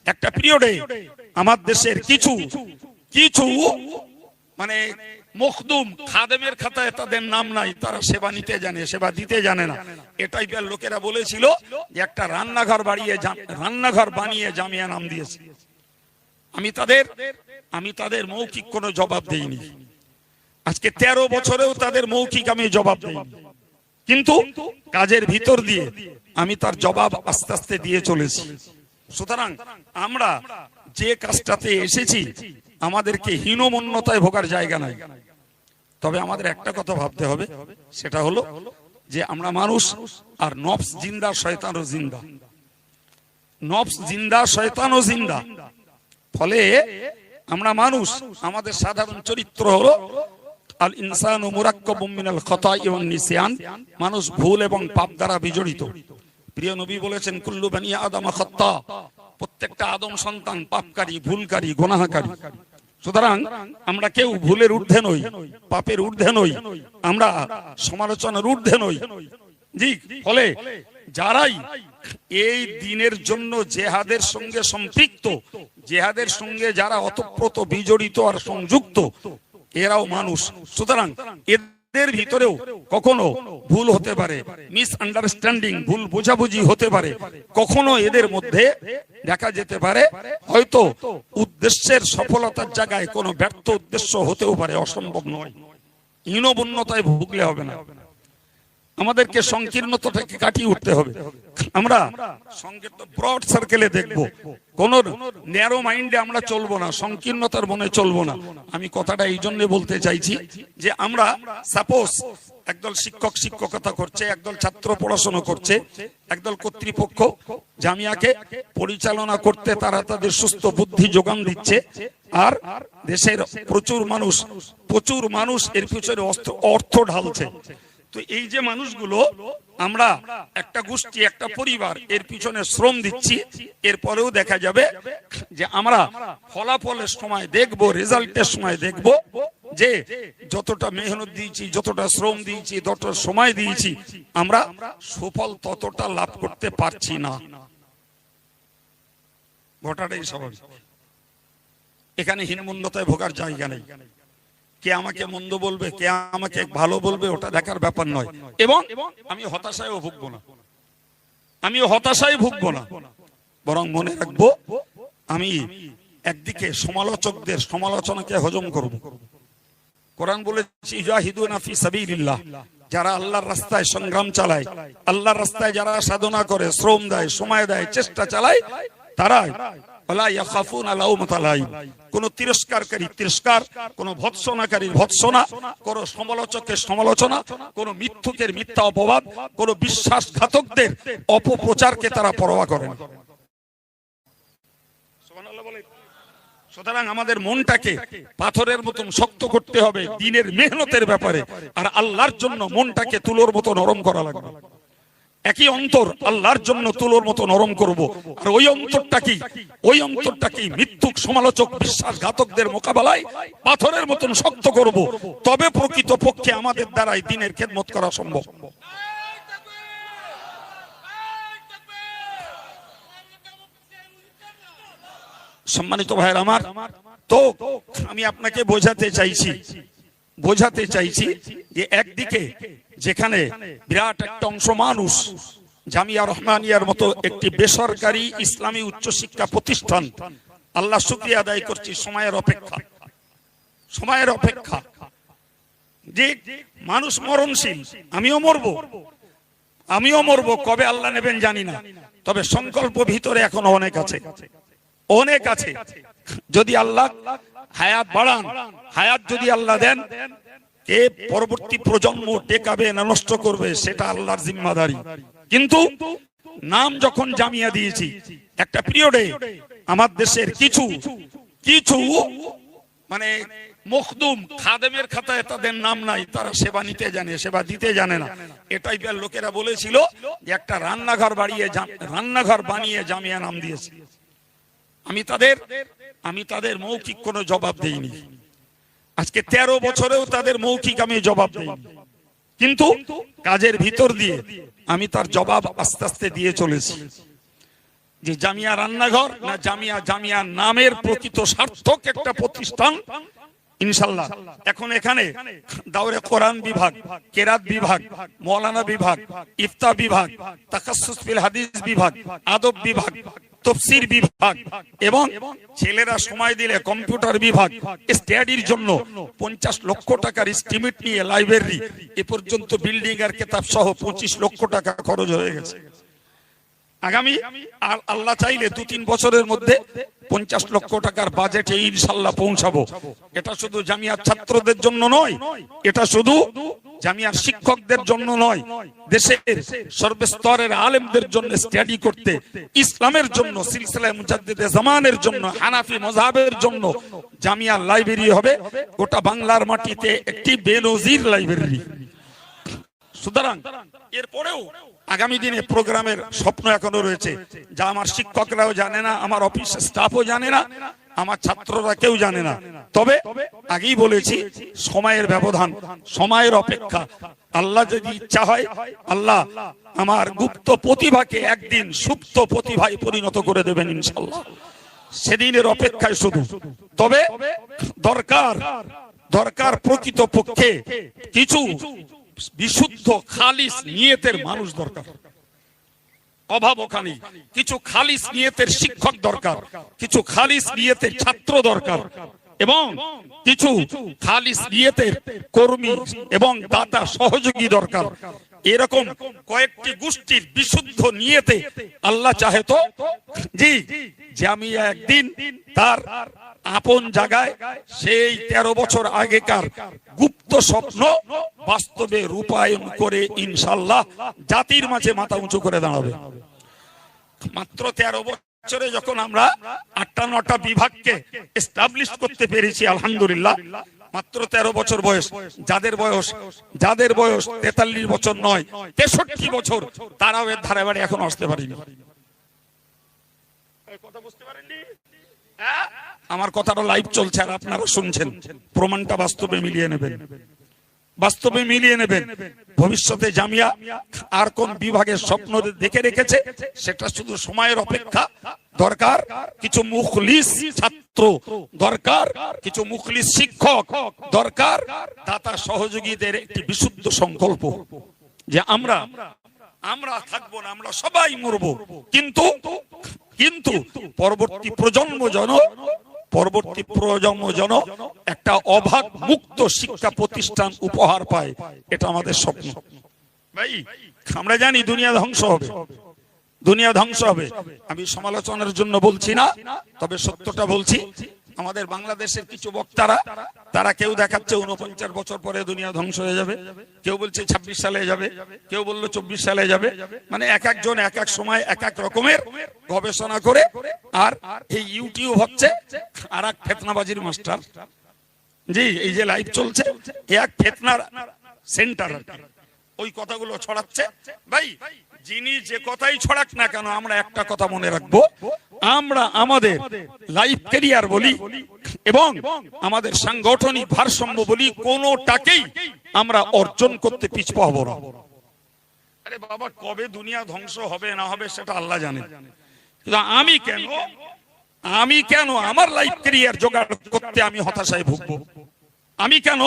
একটা পিরিয়ডে আমার দেশের কিছু কিছু মানে মখদুম খাদেমের খাতায় তাদের নাম নাই, তারা সেবা নিতে জানে, সেবা দিতে জানে না। এটাই লোকেরা বলেছিল যে একটা রান্নাঘর বানিয়ে জামিয়া নাম দিয়েছে। আমি তাদের মৌখিক কোনো জবাব দেইনি। আজকে 13 বছরেও তাদের মৌখিক আমি জবাব দেইনি, কিন্তু কাজের ভিতর দিয়ে আমি তার জবাব আস্তে আস্তে দিয়ে চলেছি। সুতরাং আমরা যে কাজটাতে এসেছি আমাদেরকে হীনমন্যতায় ভোগার জায়গা নাই। তবে আমাদের একটা কথা ভাবতে হবে, সেটা হলো যে আমরা মানুষ, আর নফস জিন্দা শয়তানও জিন্দা, নফস জিন্দা শয়তানও জিন্দা। ফলে আমরা মানুষ, আমাদের সাধারণ চরিত্র হলো আল ইনসানু মুরাক্কাবুম মিনাল খাতা'i ওয়ান নিসিয়ান, মানুষ ভুল এবং পাপ দ্বারা বিজড়িত। প্রিয় নবী বলেছেন কুল্লু বানি আদম খাত্তা, প্রত্যেকটা আদম সন্তান পাপকারী, ভুলকারী, গুনাহকারী। সুতরাং আমরা কেউ ভুলের ঊর্ধ্বে নই, পাপের ঊর্ধ্বে নই, আমরা সমালোচনার ঊর্ধ্বে নই। জি, ফলে যারাই এই দিনের জন্য জেহাদের সঙ্গে সম্পৃক্ত, জেহাদের সঙ্গে যারা অতপ্রত বিজড়িত আর সংযুক্ত, এরাও মানুষ। সুতরাং এদের ভিতরেও কখনো ভুল হতে পারে, মিস আন্ডারস্ট্যান্ডিং, ভুল বোঝাবুঝি হতে পারে। কখনো এদের মধ্যে দেখা যেতে পারে হয়তো উদ্দেশ্যের সফলতার জায়গায় কোনো ব্যর্থ উদ্দেশ্য হতেও পারে, অসম্ভব নয়। হীনমন্যতায় ভুগলে হবে না, আমাদেরকে সংকীর্ণতাটাকে কাটিয়ে উঠতে হবে। আমরা সংকীর্ণ ব্রড সার্কেলে দেখব, কোন ন্যারো মাইন্ডে আমরা চলবো না, সংকীর্ণতার মনে চলবো না। আমি কথাটা এই জন্য বলতে চাইছি যে আমরা সাপোজ একদল শিক্ষক শিক্ষকতা করছে, একদল ছাত্র পড়াশোনা করছে, একদল কর্তৃপক্ষ জামিয়াকে পরিচালনা করতে তারা তাদের সুস্থ বুদ্ধি যোগান দিচ্ছে, আর দেশের প্রচুর মানুষ এর পিছনে অর্থ ঢালছে। তো এই যে মানুষগুলো, আমরা একটা গোষ্ঠী, একটা পরিবার এর পিছনে শ্রম দিচ্ছি, এরপরেও দেখা যাবে যে আমরা ফলাফলের সময় দেখব, রেজাল্টের সময় দেখব যে যতটা মেহনত দিয়েছি, যতটা শ্রম দিয়েছি, যতটা সময় দিয়েছি, আমরা সুফল ততটা লাভ করতে পারছি না। ঘটাটাই স্বাভাবিক। এখানে হীনমন্যতায় ভোগার জায়গা নেই। কে আমাকে মন্দ বলবে, কে আমাকে ভালো বলবে, ওটা দেখার ব্যাপার নয়। এবং আমি হতাশায়ও ভুগবো না, আমিও হতাশায় ভুগবো না, বরং মনে রাখবো আমি একদিকে সমালোচকদের সমালোচনাকে হজম করব। কোরআন বলেছে ইজাহিদুনা ফি সাবিলিল্লাহ, যারা আল্লাহর রাস্তায় সংগ্রাম চালায়, আল্লাহর রাস্তায় যারা সাধনা করে, শ্রম দেয়, সময় দেয়, চেষ্টা চালায়, তারা কোন তিরস্কারকারী তিরস্কার, কোন ভৎসনাকারীর ভৎসনা, কোন সমালোচকের সমালোচনা, কোন মিথ্যুকের মিথ্যা অপবাদ, কোন বিশ্বাসঘাতকদের অপপ্রচারকে তারা পরোয়া করেন। সুতরাং আমাদের মনটাকে পাথরের মতন শক্ত করতে হবে দ্বীনের মেহনতের ব্যাপারে, আর আল্লাহর জন্য মনটাকে তুলোর মতো নরম করা লাগবে। একই অন্তর আল্লাহর জন্য তুলোর মতো নরম করব, আর ওই অন্তরটাকে মিথ্যুক সমালোচক বিশ্বাসঘাতকদের মোকাবেলায় পাথরের মতন শক্ত করব। তবে প্রকৃত পক্ষে আমাদের দ্বারাই দ্বীনের খেদমত করা সম্ভব। সম্মানিত ভাইয়ের আমার, তো আমি আপনাকে বোঝাতে চাইছি যে একদিকে যেখানে বিরাট একটা অংশ মানুষ জামিয়া রহমানিয়ার মতো একটি বেসরকারি ইসলামী উচ্চশিক্ষা প্রতিষ্ঠান, আল্লাহ শুকরিয়া আদায় করছি, সময়ের অপেক্ষা যে মানুষ মরণশীল, আমিও মরবো, কবে আল্লাহ নেবেন জানি না, তবে সংকল্প ভিতরে এখনো অনেক আছে। যদি আল্লাহ হায়াত বাড়ান, হায়াত যদি আল্লাহ দেন, কে পরবর্তী প্রজন্ম টেকাবে না নষ্ট করবে সেটা আল্লাহর জিম্মাদারি। কিন্তু নাম যখন জামিয়া দিয়েছি, একটা পিরিয়ডে আমার দেশের কিছু মানে মখদুম খাদেমের খাতায় তাদের নাম নাই, তারা সেবা নিতে জানে, সেবা দিতে জানে না। এটাই লোকেরা বলেছিল যে একটা রান্নাঘর বানিয়ে জামিয়া নাম দিয়েছে। আমি তাদের মৌখিক কোনো জবাব দেইনি। আজকে 13 বছরেও তাদের মৌখিক আমি জবাব দেইনি, কিন্তু কাজের ভিতর দিয়ে আমি তার জবাব আস্তে আস্তে দিয়ে চলেছি। যে জামিয়া রান্নাঘর না জামিয়া জামিয়া নামের প্রকৃত সার্থক একটা প্রতিষ্ঠান ইনশাআল্লাহ। এখন এখানে দাওরে কোরআন বিভাগ, কেরাত বিভাগ, মৌলানা বিভাগ, ইফতা বিভাগ, তাখাসসুস ফিল হাদিস বিভাগ, আদব বিভাগ, তাফসীর বিভাগ এবং ছেলেরা সময় দিলে কম্পিউটার বিভাগ, স্টাডির জন্য 50 লক্ষ টাকার এস্টিমেট নিয়ে লাইব্রেরি এ পর্যন্ত বিল্ডিং আর কিতাব সহ 25 লক্ষ টাকা খরচ হয়ে গেছে। আগামী আল্লাহ চাইলে 2-3 বছরের মধ্যে 50 লক্ষ টাকার বাজেটে ইনশাআল্লাহ পৌঁছাবো। এটা শুধু জামিয়ার ছাত্রদের জন্য নয়, এটা শুধু জামিয়ার শিক্ষকদের জন্য নয়, দেশের সর্বস্তরের আলেমদের জন্য স্টাডি করতে, ইসলামের জন্য, সিলসিলায়ে মুজাদ্দিদে জামানের জন্য, হানাফি মাযহাবের জন্য জামিয়ার লাইব্রেরি হবে গোটা বাংলার মাটিতে একটি বেনজির লাইব্রেরি। সুতরাং এরপরেও আগামী দিনে প্রোগ্রামের স্বপ্ন এখনো রয়েছে, যা আমার শিক্ষকরাও জানে না, আমার অফিস স্টাফও জানে না, আমার ছাত্ররা কেউ জানে না। তবে আগেই বলেছি, সময়ের ব্যবধান, সময়ের অপেক্ষা। আল্লাহ যদি ইচ্ছা হয়, আল্লাহ আমার গুপ্ত প্রতিভাকে একদিন সুপ্ত প্রতিভায় পরিণত করে দেবেন ইনশাআল্লাহ। সেদিনের অপেক্ষায় শুধু। তবে দরকার প্রকৃত পক্ষে কিছু বিশুদ্ধ খালিস নিয়তের মানুষ দরকার। অভাব ওখানে কিছু খালিস নিয়তের শিক্ষক দরকার, কিছু খালিস নিয়তের ছাত্র দরকার এবং কিছু খালিস নিয়তের কর্মী এবং দাতা সহযোগী দরকার। এরকম কয়েকটি গোষ্ঠীর বিশুদ্ধ নিয়তে আল্লাহ চাহে তো যে আমি একদিন তার আপন জায়গায় সেই 13 বছর আগেকার গুপ্ত স্বপ্ন বাস্তবে রূপায়ণ করে ইনশাআল্লাহ জাতির মাঝে মাথা উঁচু করে দাঁড়াবে। মাত্র 13 বছরে যখন আমরা 8টা বিভাগকে এস্টাবলিশ করতে পেরেছি আলহামদুলিল্লাহ, মাত্র 13 বছর বয়স, যাদের বয়স 43 বছর নয় 63 বছর, তারাও এর ধারে বাড়ি এখন আসতে পারেনি। কথা বুঝতে পারেননি? আমার কথাটা লাইভ চলছে আর আপনারা শুনছেন, প্রমাণটা বাস্তবে মিলিয়ে নেবেন, বাস্তবে মিলিয়ে নেবেন। ভবিষ্যতে জামিয়া আর কোন বিভাগের স্বপ্ন দেখে রেখেছে সেটা শুধু সময়ের অপেক্ষা। দরকার কিছু মুখলিস ছাত্র, দরকার কিছু মুখলিস শিক্ষক, দরকার দাতা সহযোগীদের একটি বিশুদ্ধ সংকল্প যে আমরা থাকবো না, আমরা সবাই মরবো, কিন্তু পরবর্তী প্রজন্ম যেন একটা অভাব মুক্ত শিক্ষা প্রতিষ্ঠান উপহার পায়, এটা আমাদের স্বপ্ন। ভাই আমরা জানি দুনিয়া ধ্বংস হবে। আমি সমালোচনার জন্য বলছি না, তবে সত্যটা বলছি। আমাদের বাংলাদেশের কিছু বক্তারা, তারা কেউ দেখাচ্ছে 49 বছর পরে দুনিয়া ধ্বংস হয়ে যাবে, কেউ বলছে 26 সালে যাবে, কেউ বললো 24 সালে যাবে। মানে এক একজন এক এক সময় এক এক রকমের গবেষণা করে। আর এই ইউটিউব হচ্ছে আর এক ফেতনাবাজির মাস্টার। এই যে লাইভ চলছে, এক ফেতনার সেন্টার, ওই কথাগুলো ছড়াচ্ছে। ভাই যিনি যে কথাই ছড়াক না কেন, আমরা একটা কথা মনে রাখবো, আমরা আমাদের লাইফ ক্যারিয়ার বলি এবং আমাদের সাংগঠনিক ভারসাম্য বলি, কোনোটাকেই আমরা অর্জন করতে পিছপা হব না। আরে বাবা, কবে দুনিয়া ধ্বংস হবে না হবে সেটা আল্লাহ জানেন, কিন্তু আমি কেন আমার লাইফ ক্যারিয়ার জোগাড় করতে আমি হতাশায় ভুগবো? আমি কেন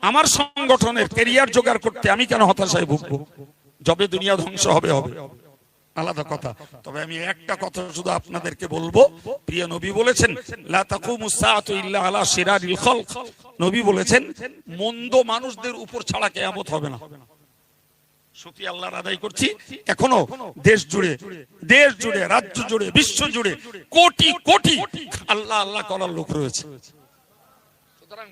আমার সংগঠনের ক্যারিয়ার জোগাড় করতে আমি কেন হতাশায় ভুগবো? যবে দুনিয়া ধ্বংস হবে আলাদা কথা। তবে আমি একটা কথা শুধু আপনাদেরকে বলবো, প্রিয় নবী বলেছেন লা তাকুমুস সাআতু ইল্লা আলা শিরারিল খালক। নবী বলেছেন মন্দ মানুষদের উপর ছাড়া কিয়ামত হবে না। শুকরিয়া আল্লাহর আদায় করছি, এখনো দেশ জুড়ে, রাজ্য জুড়ে, বিশ্ব জুড়ে কোটি কোটি আল্লাহ আল্লাহ করার লোক রয়েছে। সুতরাং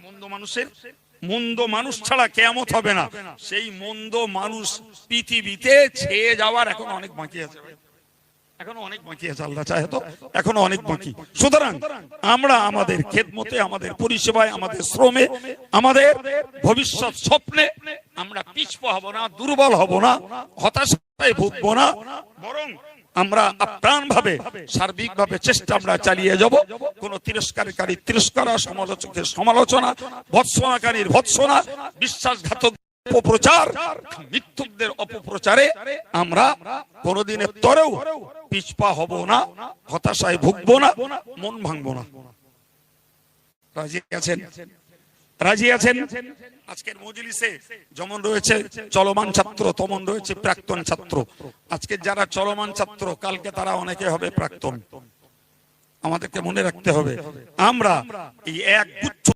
মন্দ মানুষ ছাড়া কিয়ামত হবে না। সেই মন্দ মানুষ পৃথিবীতে ছেয়ে যাওয়ার এখন অনেক বাকি আছে, আল্লাহ চাহে তো এখনো অনেক বাকি। সুতরাং আমরা আমাদের খেদমতে, আমাদের পরিষেবায়, আমাদের শ্রমে, আমাদের ভবিষ্যৎ স্বপ্নে আমরা পিছপা হব না, দুর্বল হব না, হতাশায় ভুগবো না, বরং আমরা আপ্রাণ ভাবে সার্বিক ভাবে চেষ্টা আমরা চালিয়ে যাব। কোন তিরস্কারী তিরস্কার, সমালোচকের সমালোচনা, ভৎসনাকারীর ভৎসনা, বিশ্বাসঘাতক অপপ্রচার, মিথ্যুকদের অপপ্রচারে আমরা কোনোদিনের তরেও পিছপা হব না, হতাশায় ভুগবো না, মন ভাঙবো না। রাজি আছেন? রাজি আছেন? আজকের মজলিসে যেমন রয়েছে চলমান ছাত্র, তেমন রয়েছে প্রাক্তন ছাত্র। আজকে যারা চলমান ছাত্র, কালকে তারা অনেকে হবে প্রাক্তন। আমাদেরকে মনে রাখতে হবে আমরা এই এক গুচ্ছ